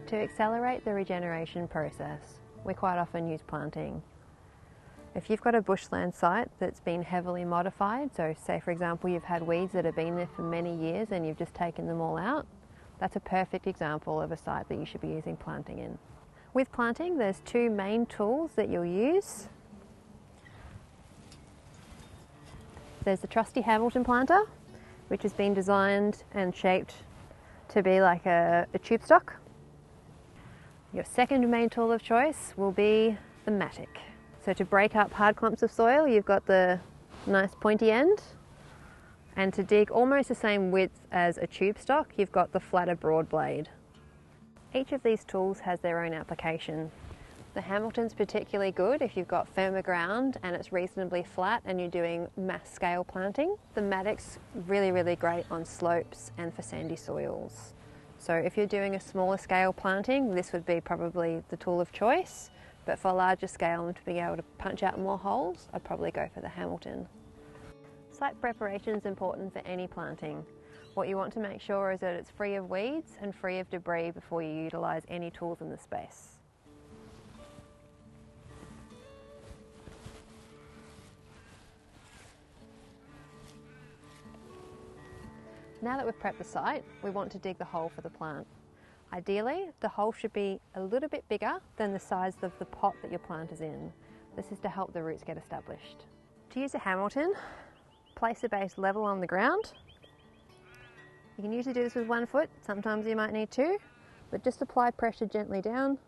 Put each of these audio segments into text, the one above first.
To accelerate the regeneration process, we quite often use planting. If you've got a bushland site that's been heavily modified, so say for example you've had weeds that have been there for many years and you've just taken them all out, that's a perfect example of a site that you should be using planting in. With planting, there's two main tools that you'll use. There's the trusty Hamilton planter, which has been designed and shaped to be like a tube stock. Your second main tool of choice will be the mattock. So to break up hard clumps of soil, you've got the nice pointy end, and to dig almost the same width as a tube stock, you've got the flatter broad blade. Each of these tools has their own application. The Hamilton's particularly good if you've got firmer ground and it's reasonably flat and you're doing mass scale planting. The mattock's really great on slopes and for sandy soils. So if you're doing a smaller scale planting, this would be probably the tool of choice, but for larger scale and to be able to punch out more holes, I'd probably go for the Hamilton. Site preparation is important for any planting. What you want to make sure is that it's free of weeds and free of debris before you utilise any tools in the space. Now that we've prepped the site, we want to dig the hole for the plant. Ideally, the hole should be a little bit bigger than the size of the pot that your plant is in. This is to help the roots get established. To use a Hamilton, place the base level on the ground. You can usually do this with 1 foot, sometimes you might need 2, but just apply pressure gently down.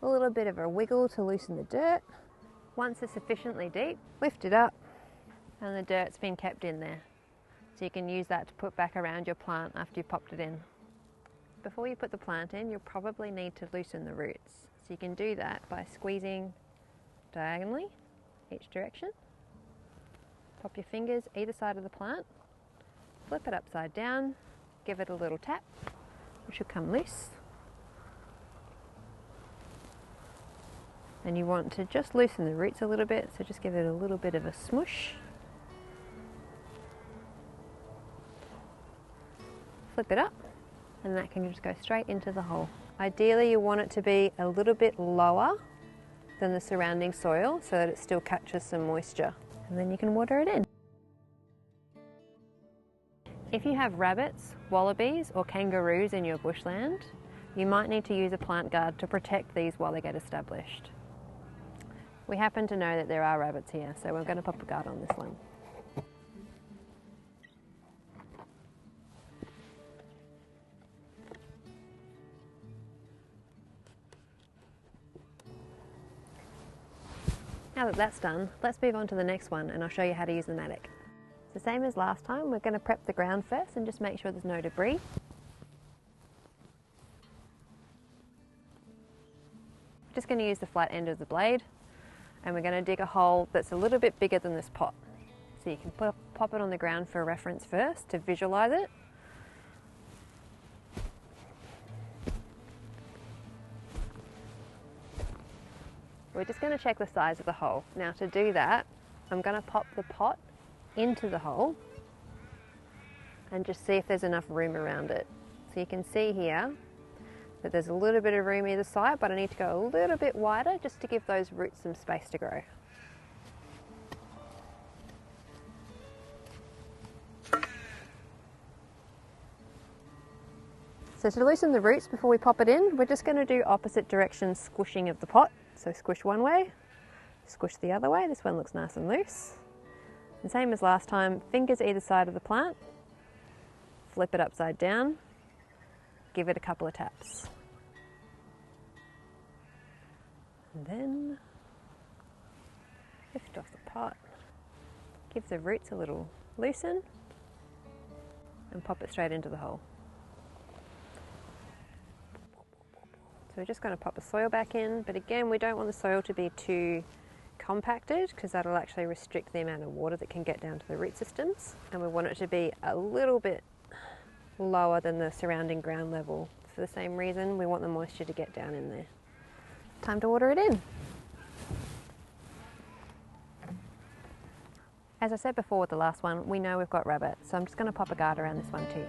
A little bit of a wiggle to loosen the dirt. Once it's sufficiently deep, lift it up and the dirt's been kept in there. So you can use that to put back around your plant after you've popped it in. Before you put the plant in, you'll probably need to loosen the roots. So you can do that by squeezing diagonally each direction. Pop your fingers either side of the plant, flip it upside down, give it a little tap, it should come loose. And you want to just loosen the roots a little bit, so just give it a little bit of a smoosh. Flip it up and that can just go straight into the hole. Ideally you want it to be a little bit lower than the surrounding soil so that it still catches some moisture, and then you can water it in. If you have rabbits, wallabies or kangaroos in your bushland, you might need to use a plant guard to protect these while they get established. We happen to know that there are rabbits here, so we're going to pop a guard on this one. Now that that's done, let's move on to the next one and I'll show you how to use the mattock. The same as last time, we're going to prep the ground first and just make sure there's no debris. Just going to use the flat end of the blade and we're going to dig a hole that's a little bit bigger than this pot. So you can pop it on the ground for reference first to visualise it. We're just going to check the size of the hole. Now to do that, I'm going to pop the pot into the hole and just see if there's enough room around it. So you can see here that there's a little bit of room either side, but I need to go a little bit wider just to give those roots some space to grow. So to loosen the roots before we pop it in, we're just going to do opposite direction squishing of the pot. So squish one way, squish the other way. This one looks nice and loose. And same as last time, fingers either side of the plant, flip it upside down, give it a couple of taps. And then lift off the pot, give the roots a little loosen and pop it straight into the hole. So we're just going to pop the soil back in, but again we don't want the soil to be too compacted because that'll actually restrict the amount of water that can get down to the root systems, and we want it to be a little bit lower than the surrounding ground level. For the same reason, we want the moisture to get down in there. Time to water it in. As I said before with the last one, we know we've got rabbit, so I'm just going to pop a guard around this one too.